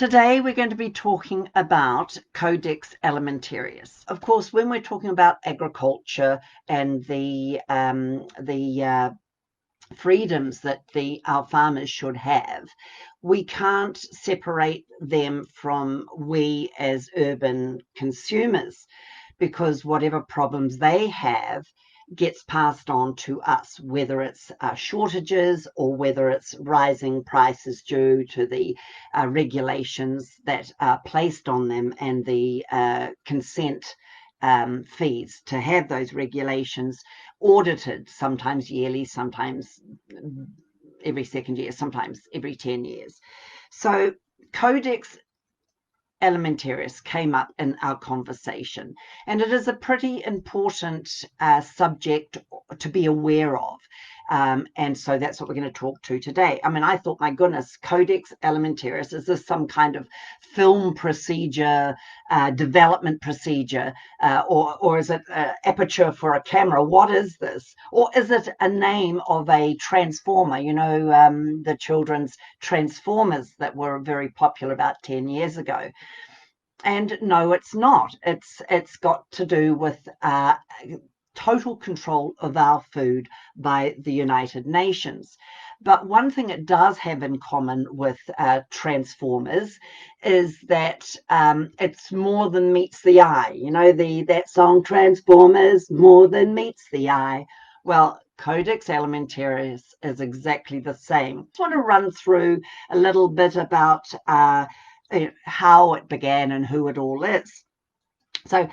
Today we're going to be talking about Codex Alimentarius. Of course, when we're talking about agriculture and the freedoms that our farmers should have, we can't separate them from we as urban consumers, because whatever problems they have gets passed on to us, whether it's shortages or whether it's rising prices due to the regulations that are placed on them and the consent fees to have those regulations audited, sometimes yearly, sometimes every second year, sometimes every 10 years. So Codex Alimentarius came up in our conversation, and it is a pretty important subject to be aware of. And so that's what we're going to talk to today. I mean, I thought, my goodness, Codex Alimentarius, is this some kind of film procedure, development procedure, or is it aperture for a camera? What is this? Or is it a name of a transformer? You know, the children's Transformers that were very popular about 10 years ago. And no, it's not. It's got to do with total control of our food by the United Nations. But one thing it does have in common with Transformers is that it's more than meets the eye. You know, that song Transformers, more than meets the eye. Well, Codex Alimentarius is exactly the same. I just want to run through a little bit about how it began and who it all is. So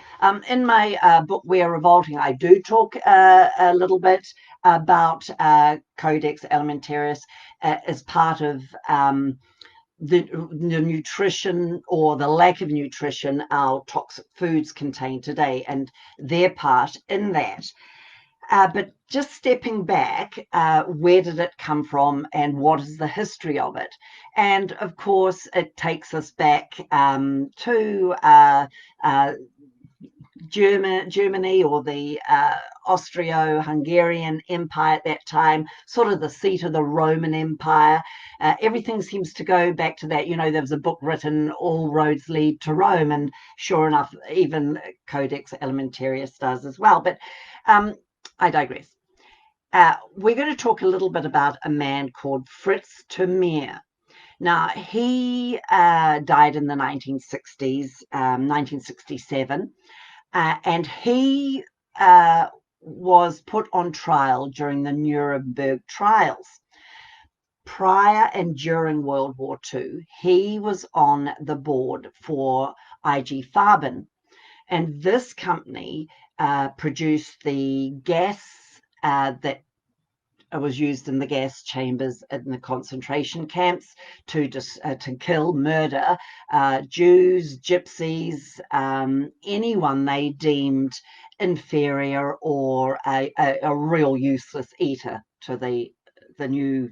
in my book, We Are Revolting, I do talk a little bit about Codex Alimentarius as part of the nutrition, or the lack of nutrition, our toxic foods contain today, and their part in that. But just stepping back, where did it come from and what is the history of it? And of course, it takes us back to Germany, or the Austro-Hungarian Empire at that time, sort of the seat of the Roman Empire. Everything seems to go back to that. You know, there was a book written, All Roads Lead to Rome, and sure enough, even Codex Alimentarius does as well. But I digress. We're going to talk a little bit about a man called Fritz Termeer. Now, he died in the 1960s, 1967, and he was put on trial during the Nuremberg trials. Prior and during World War II, he was on the board for IG Farben, and this company produced the gas that was used in the gas chambers in the concentration camps to kill, murder Jews, gypsies, anyone they deemed inferior or a real useless eater to the new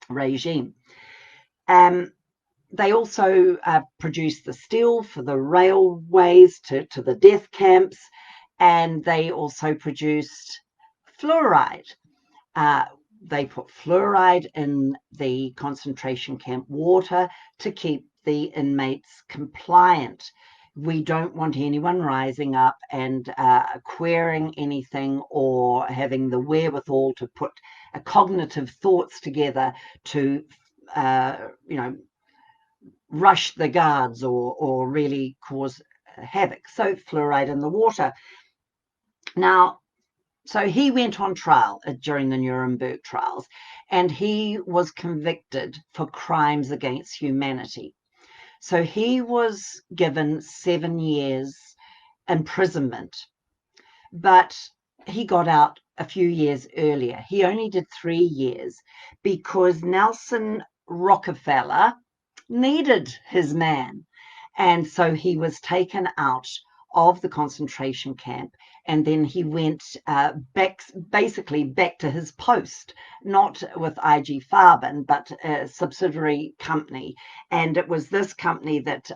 regime. They also produced the steel for the railways to the death camps, and they also produced fluoride. They put fluoride in the concentration camp water to keep the inmates compliant. We don't want anyone rising up and querying anything, or having the wherewithal to put cognitive thoughts together to, rush the guards or really cause havoc. So fluoride in the water. Now, so he went on trial during the Nuremberg trials, and he was convicted for crimes against humanity. So he was given 7 years imprisonment, but he got out a few years earlier. He only did 3 years because Nelson Rockefeller needed his man. And so he was taken out of the concentration camp, and then he went basically back to his post, not with IG Farben, but a subsidiary company. And it was this company that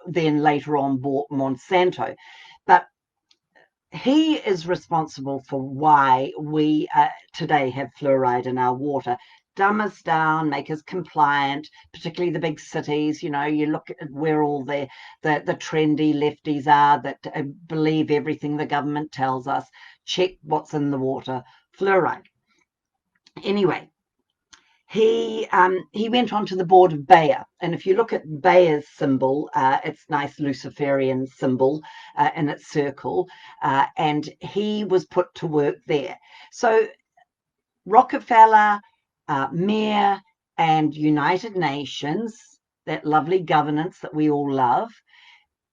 then later on bought Monsanto. But he is responsible for why we today have fluoride in our water. dumb us down, make us compliant, particularly the big cities. You know, you look at where all the trendy lefties are that believe everything the government tells us. Check what's in the water, fluoride. Anyway, he went on to the board of Bayer, and if you look at Bayer's symbol, it's nice Luciferian symbol in its circle, and he was put to work there. So Rockefeller, Mayor, and United Nations, that lovely governance that we all love,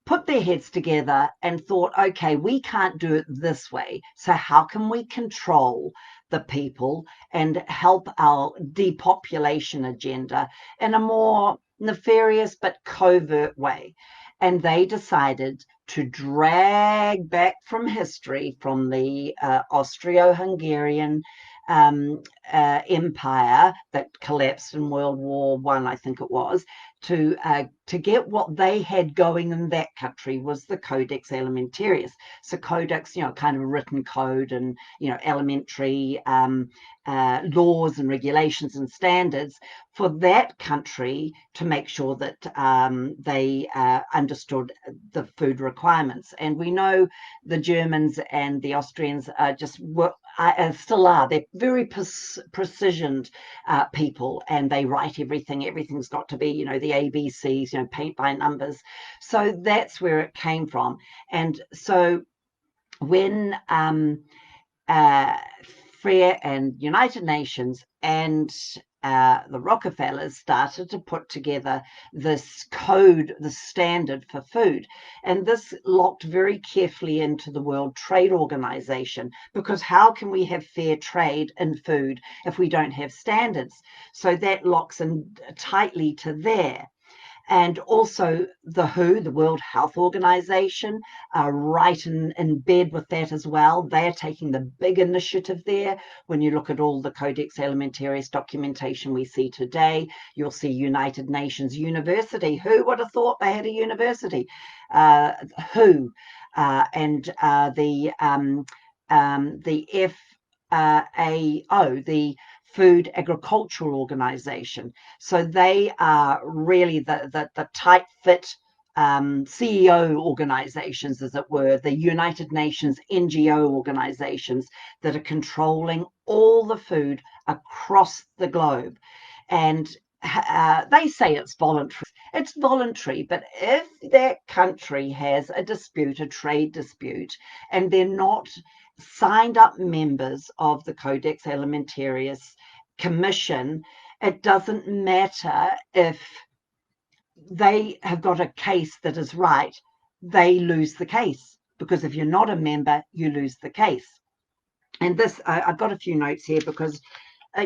put their heads together and thought, okay, we can't do it this way. So how can we control the people and help our depopulation agenda in a more nefarious but covert way? And they decided to drag back from history, from the Austro-Hungarian empire that collapsed in World War I think it was, to get what they had going in that country was the Codex Alimentarius. So Codex, you know, kind of a written code, and, you know, elementary laws and regulations and standards for that country to make sure that they understood the food requirements. And we know the Germans and the Austrians still are. They're very precisioned people, and they write everything. Everything's got to be, you know, the ABCs, you know, paint by numbers. So that's where it came from. And so when FAIR and United Nations and the Rockefellers started to put together this code, the standard for food. And this locked very carefully into the World Trade Organization, because how can we have fair trade in food if we don't have standards? So that locks in tightly to there. And also the WHO, the World Health Organization, are right in bed with that as well. They're taking the big initiative there. When you look at all the Codex Alimentarius documentation we see today, you'll see United Nations University. Who would have thought they had a university? WHO and the FAO, the Food Agricultural Organization. So they are really the tight fit CEO organizations, as it were, the United Nations NGO organizations that are controlling all the food across the globe. And they say it's voluntary. It's voluntary, but if that country has a dispute, a trade dispute, and they're not signed up members of the Codex Alimentarius Commission, it doesn't matter if they have got a case that is right, they lose the case, because if you're not a member, you lose the case. And this, I've got a few notes here because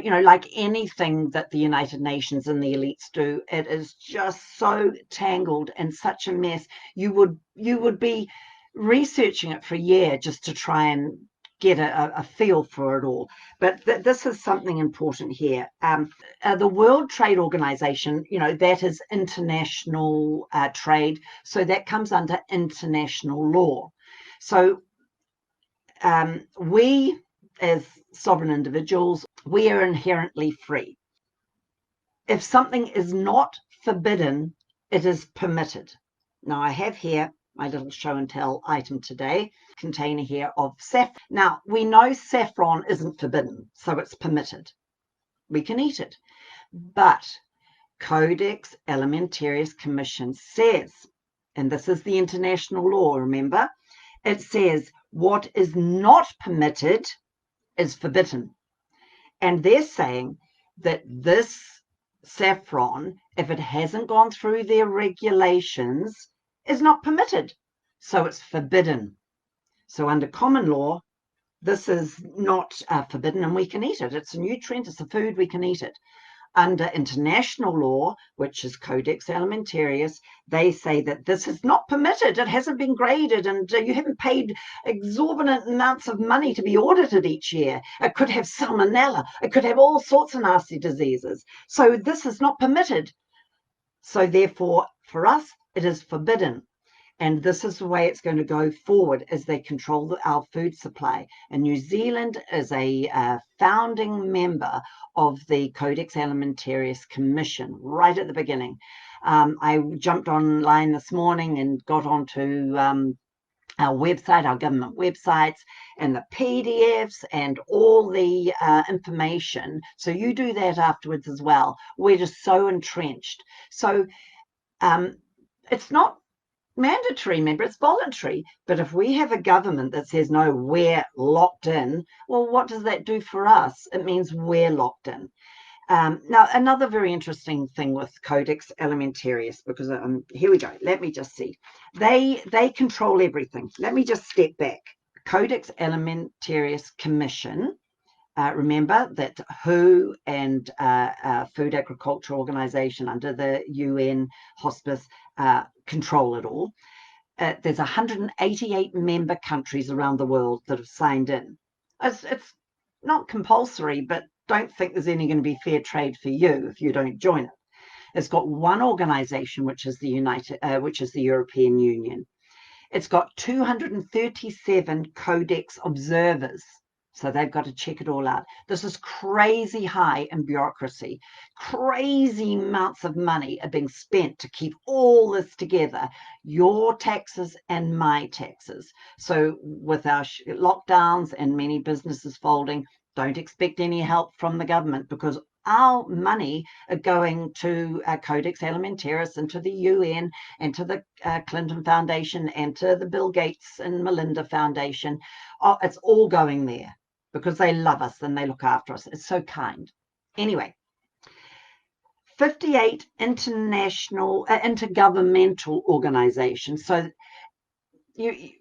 you know, like anything that the United Nations and the elites do, it is just so tangled and such a mess. You would be researching it for a year just to try and get a feel for it all. But this is something important here. The World Trade Organization, you know, that is international trade, so that comes under international law. So we, as sovereign individuals, we are inherently free. If something is not forbidden, it is permitted. Now, I have here my little show and tell item today, container here of saffron. Now, we know saffron isn't forbidden, so it's permitted. We can eat it. But Codex Alimentarius Commission says, and this is the international law, remember, it says what is not permitted is forbidden. And they're saying that this saffron, if it hasn't gone through their regulations, is not permitted. So it's forbidden. So under common law, this is not forbidden, and we can eat it. It's a nutrient, it's a food, we can eat it. Under international law, which is Codex Alimentarius, they say that this is not permitted. It hasn't been graded, and you haven't paid exorbitant amounts of money to be audited each year. It could have salmonella. It could have all sorts of nasty diseases. So this is not permitted. So therefore, for us, it is forbidden. And this is the way it's going to go forward as they control our food supply. And New Zealand is a founding member of the Codex Alimentarius Commission right at the beginning. I jumped online this morning and got onto our website, our government websites, and the PDFs and all the information. So you do that afterwards as well. We're just so entrenched. So it's not mandatory, remember, it's voluntary. But if we have a government that says, no, we're locked in, well, what does that do for us? It means we're locked in. Now, another very interesting thing with Codex Alimentarius, because here we go. Let me just see. They control everything. Let me just step back. Codex Alimentarius Commission. Remember that WHO and Food Agriculture Organization under the UN Hospice control it all. There's 188 member countries around the world that have signed in. It's not compulsory, but don't think there's any going to be fair trade for you if you don't join it. It's got one organization, which is the European Union. It's got 237 Codex observers. So they've got to check it all out. This is crazy high in bureaucracy. Crazy amounts of money are being spent to keep all this together. Your taxes and my taxes. So with our lockdowns and many businesses folding, don't expect any help from the government, because our money are going to Codex Alimentarius and to the UN and to the Clinton Foundation and to the Bill Gates and Melinda Foundation. Oh, it's all going there because they love us and they look after us. It's so kind. Anyway, 58 intergovernmental organizations. So we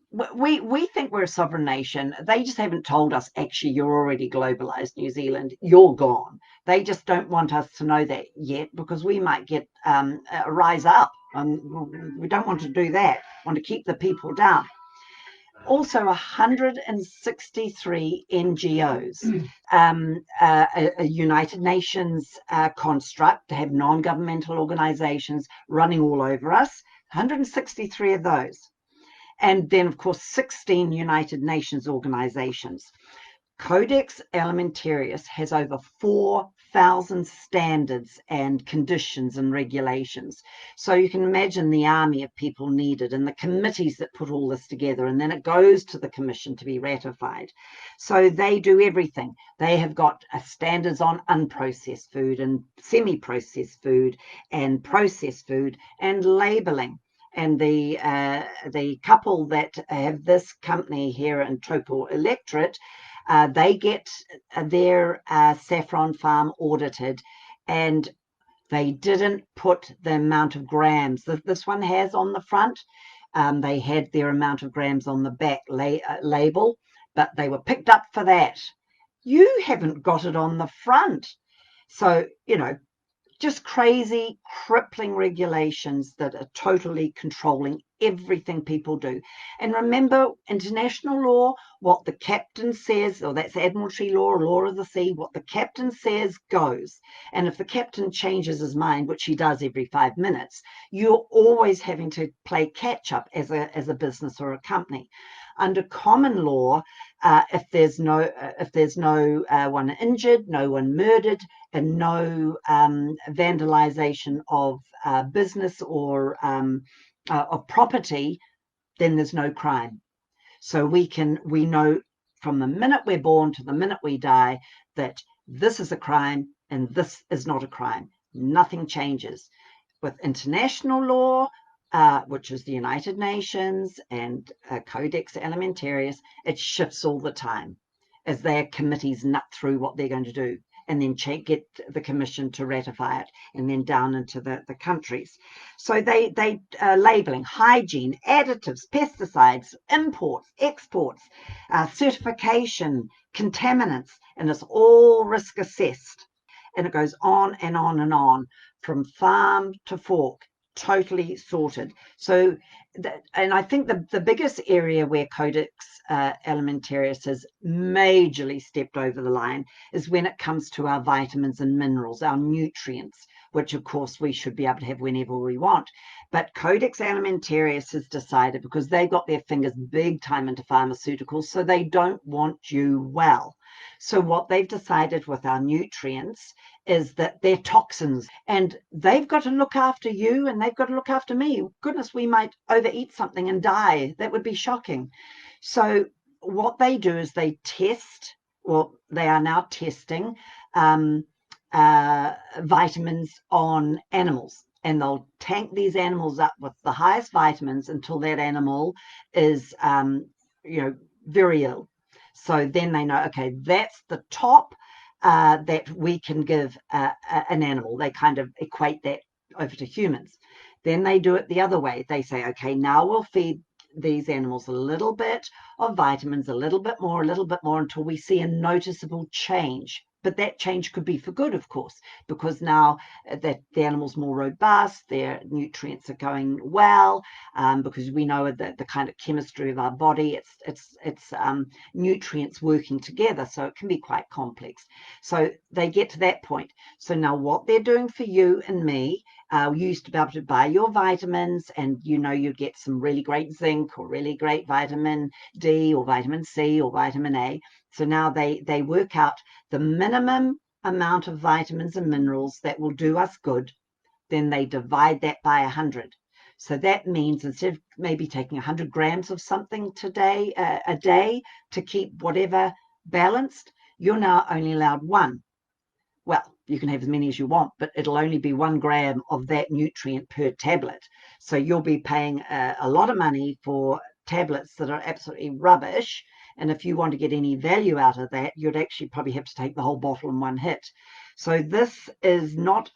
think we're a sovereign nation. They just haven't told us, actually, you're already globalized, New Zealand. You're gone. They just don't want us to know that yet, because we might get a rise up. We don't want to do that. We want to keep the people down. Also, 163 NGOs, a United Nations construct to have non-governmental organizations running all over us, 163 of those. And then, of course, 16 United Nations organizations. Codex Alimentarius has over 4,000 standards and conditions and regulations. So you can imagine the army of people needed and the committees that put all this together, and then it goes to the commission to be ratified. So they do everything. They have got standards on unprocessed food and semi-processed food and processed food and labeling. And the couple that have this company here in Taupo Electorate, they get their saffron farm audited, and they didn't put the amount of grams that this one has on the front. They had their amount of grams on the back label, but they were picked up for that. You haven't got it on the front. So, just crazy, crippling regulations that are totally controlling everything people do. And remember, international law, what the captain says, or that's admiralty law, law of the sea, what the captain says goes. And if the captain changes his mind, which he does every 5 minutes, you're always having to play catch up as a business or a company. Under common law, if there's no one injured, no one murdered, and no vandalization of business or of property, then there's no crime. So we know from the minute we're born to the minute we die that this is a crime and this is not a crime. Nothing changes. With international law, which is the United Nations and Codex Alimentarius, it shifts all the time as their committees nut through what they're going to do, and then get the commission to ratify it, and then down into the countries. So they labeling, hygiene, additives, pesticides, imports, exports, certification, contaminants, and it's all risk assessed. And it goes on and on and on, from farm to fork, totally sorted. So, and I think the biggest area where Codex Alimentarius has majorly stepped over the line is when it comes to our vitamins and minerals, our nutrients, which of course we should be able to have whenever we want. But Codex Alimentarius has decided, because they've got their fingers big time into pharmaceuticals, so they don't want you well. So what they've decided with our nutrients is that they're toxins, and they've got to look after you and they've got to look after me. Goodness, we might overeat something and die. That would be shocking. So what they do is they test, well, they are now testing vitamins on animals, and they'll tank these animals up with the highest vitamins until that animal is very ill. So then they know, okay, that's the top that we can give an animal. They kind of equate that over to humans. Then they do it the other way. They say, okay, now we'll feed these animals a little bit of vitamins, a little bit more, until we see a noticeable change. But that change could be for good, of course, because now that the animal's more robust, their nutrients are going well, because we know that the kind of chemistry of our body, it's nutrients working together, so it can be quite complex. So they get to that point. So now what they're doing for you and me, you used to be able to buy your vitamins, and you'd get some really great zinc or really great vitamin D or vitamin C or vitamin A. So now they work out the minimum amount of vitamins and minerals that will do us good. Then they divide that by 100. So that means instead of maybe taking 100 grams of something today, a day, to keep whatever balanced, you're now only allowed one. Well, you can have as many as you want, but it'll only be 1 gram of that nutrient per tablet. So you'll be paying a lot of money for tablets that are absolutely rubbish. And if you want to get any value out of that, you'd actually probably have to take the whole bottle in one hit. So this is not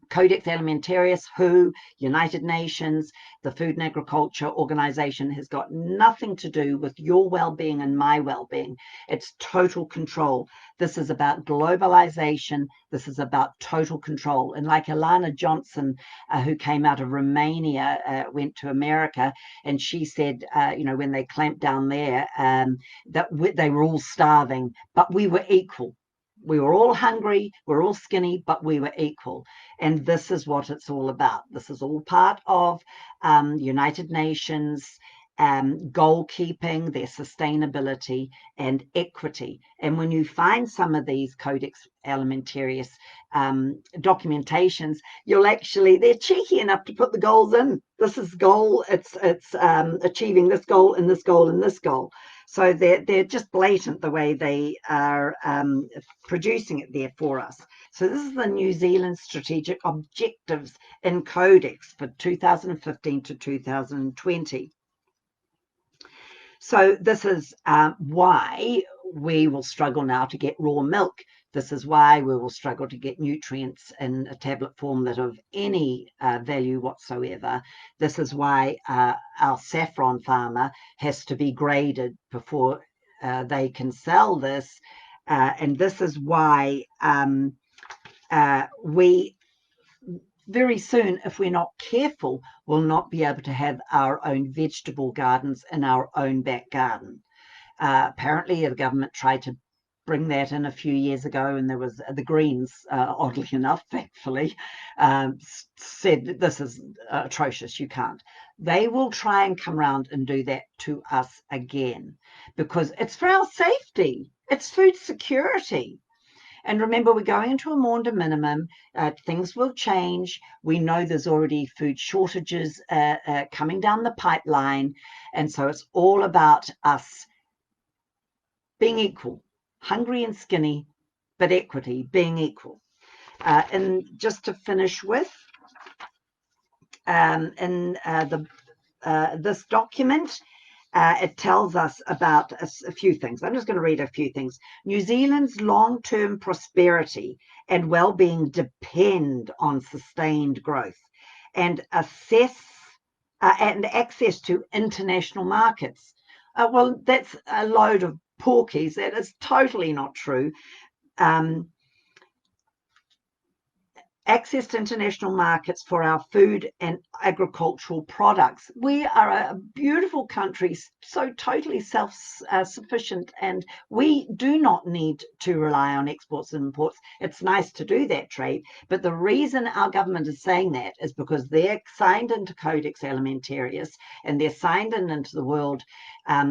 Codex Alimentarius, WHO, United Nations, the Food and Agriculture Organization has got nothing to do with your well-being and my well-being. It's total control. This is about globalization. This is about total control. And like Alana Johnson, who came out of Romania, went to America, and she said, when they clamped down there, that they were all starving, but we were equal. We were all hungry, we're all skinny, but we were equal. And this is what it's all about. This is all part of United Nations goal keeping, their sustainability and equity. And when you find some of these Codex Alimentarius documentations, they're cheeky enough to put the goals in. This is goal, it's achieving this goal and this goal and this goal. So they're just blatant the way they are producing it there for us. So this is the New Zealand Strategic Objectives in Codex for 2015 to 2020. So this is why we will struggle now to get raw milk. This is why we will struggle to get nutrients in a tablet form that of any value whatsoever. This is why our saffron farmer has to be graded before they can sell this. And this is why we very soon, if we're not careful, will not be able to have our own vegetable gardens in our own back garden. Apparently, the government tried to bring that in a few years ago, and there was the Greens, oddly enough, thankfully, said that this is atrocious, you can't. They will try and come around and do that to us again, because it's for our safety. It's food security. And remember, we're going into a Maunder minimum. Things will change. We know there's already food shortages coming down the pipeline. And so it's all about us being equal, hungry and skinny, but equity, being equal. And just to finish with, this document, it tells us about a few things. I'm just going to read a few things. New Zealand's long-term prosperity and well-being depend on sustained growth and access to international markets. Well, that's a load of porkies. That is totally not true. access to international markets for our food and agricultural products. We are a beautiful country, so totally self-sufficient, and we do not need to rely on exports and imports. It's nice to do that trade, but the reason our government is saying that is because they're signed into Codex Alimentarius and they're signed into the World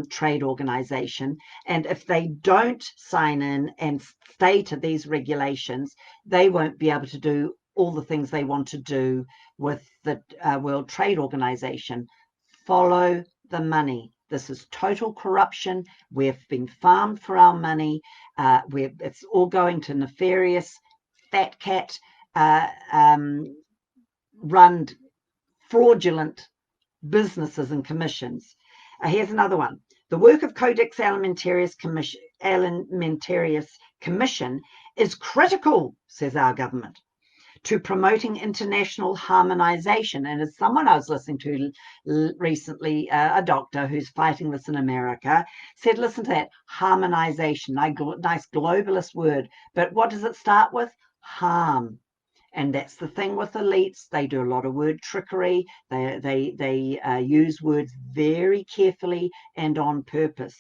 Trade Organization, and if they don't sign in and stay to these regulations, they won't be able to do all the things they want to do with the World Trade Organization. Follow the money. This is total corruption. We've been farmed for our money. It's all going to nefarious, fat cat run fraudulent businesses and commissions. Here's another one. The work of Codex Alimentarius Commission is critical, says our government, to promoting international harmonization. And as someone I was listening to recently, a doctor who's fighting this in America, said, listen to that, harmonization, nice globalist word, but what does it start with? Harm. And that's the thing with elites. They do a lot of word trickery. They use words very carefully and on purpose.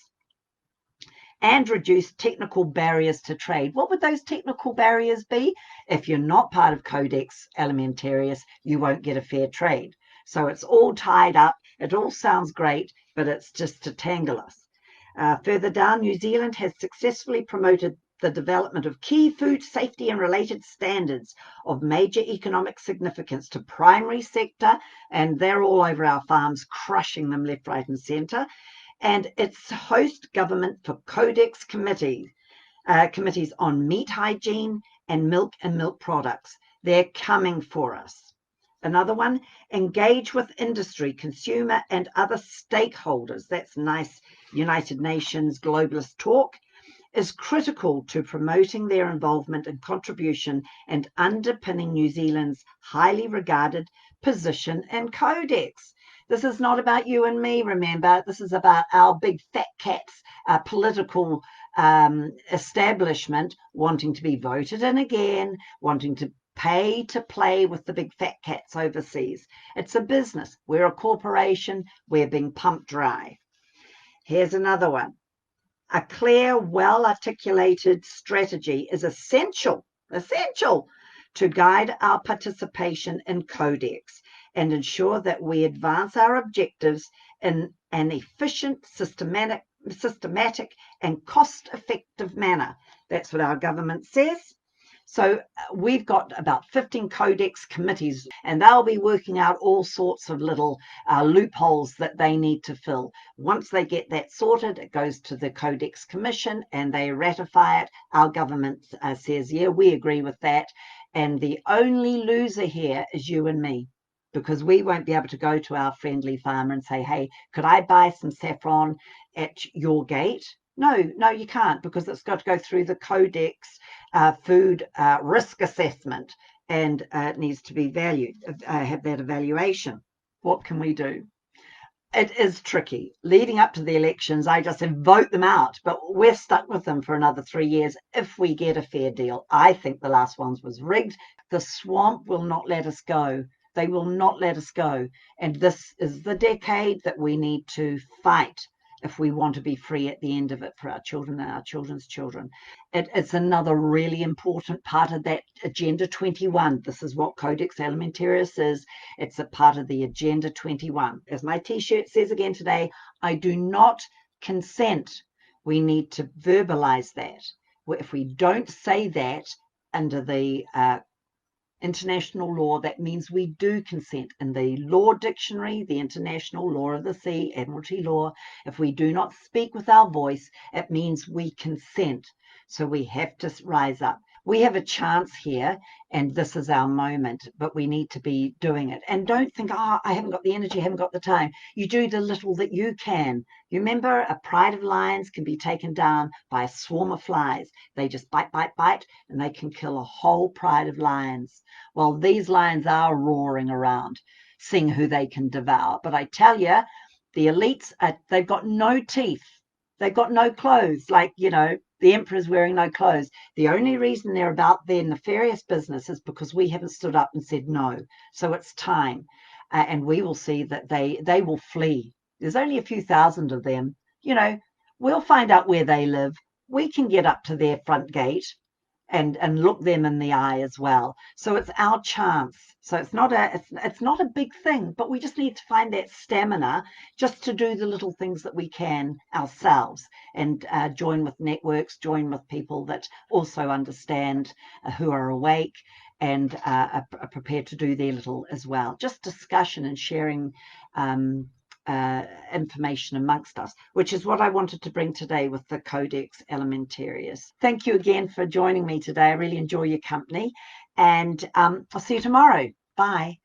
And reduce technical barriers to trade. What would those technical barriers be? If you're not part of Codex Alimentarius, you won't get a fair trade. So it's all tied up. It all sounds great, but it's just to tangle us. Further down, New Zealand has successfully promoted the development of key food safety and related standards of major economic significance to primary sector, and they're all over our farms, crushing them left, right, and centre. And it's host government for Codex committees on meat hygiene and milk products. They're coming for us. Another one, engage with industry, consumer, and other stakeholders. That's nice United Nations globalist talk. Is critical to promoting their involvement and contribution and underpinning New Zealand's highly regarded position in Codex. This is not about you and me, remember. This is about our big fat cats, political establishment wanting to be voted in again, wanting to pay to play with the big fat cats overseas. It's a business. We're a corporation. We're being pumped dry. Here's another one. A clear, well-articulated strategy is essential to guide our participation in Codex and ensure that we advance our objectives in an efficient, systematic and cost-effective manner. That's what our government says. So we've got about 15 Codex committees, and they'll be working out all sorts of little loopholes that they need to fill. Once they get that sorted, it goes to the Codex Commission and they ratify it. Our government says, yeah, we agree with that. And the only loser here is you and me, because we won't be able to go to our friendly farmer and say, hey, could I buy some saffron at your gate? No, you can't, because it's got to go through the Codex food risk assessment, and it needs to be valued, have that evaluation. What can we do? It is tricky. Leading up to the elections, I just said vote them out, but we're stuck with them for another 3 years if we get a fair deal. I think the last ones was rigged. The swamp will not let us go. They will not let us go. And this is the decade that we need to fight if we want to be free at the end of it for our children and our children's children. It's another really important part of that Agenda 21. This is what Codex Alimentarius is. It's a part of the Agenda 21. As my t-shirt says again today, I do not consent. We need to verbalize that. If we don't say that under the international law, that means we do consent. In the law dictionary, the International Law of the Sea, Admiralty Law, if we do not speak with our voice, it means we consent. So we have to rise up. We have a chance here, and this is our moment, but we need to be doing it. And don't think, I haven't got the energy, I haven't got the time. You do the little that you can. You remember, a pride of lions can be taken down by a swarm of flies. They just bite, and they can kill a whole pride of lions. Well, these lions are roaring around, seeing who they can devour. But I tell you, the elites, they've got no teeth. They've got no clothes, like, the emperor's wearing no clothes. The only reason they're about their nefarious business is because we haven't stood up and said no. So it's time. And we will see that they will flee. There's only a few thousand of them. We'll find out where they live. We can get up to their front gate and look them in the eye as well. So it's our chance. So it's not a big thing, but we just need to find that stamina just to do the little things that we can ourselves, and join with networks, join with people that also understand, who are awake and are prepared to do their little as well. Just discussion and sharing information amongst us, which is what I wanted to bring today with the Codex Alimentarius. Thank you again for joining me today. I really enjoy your company, and I'll see you tomorrow. Bye.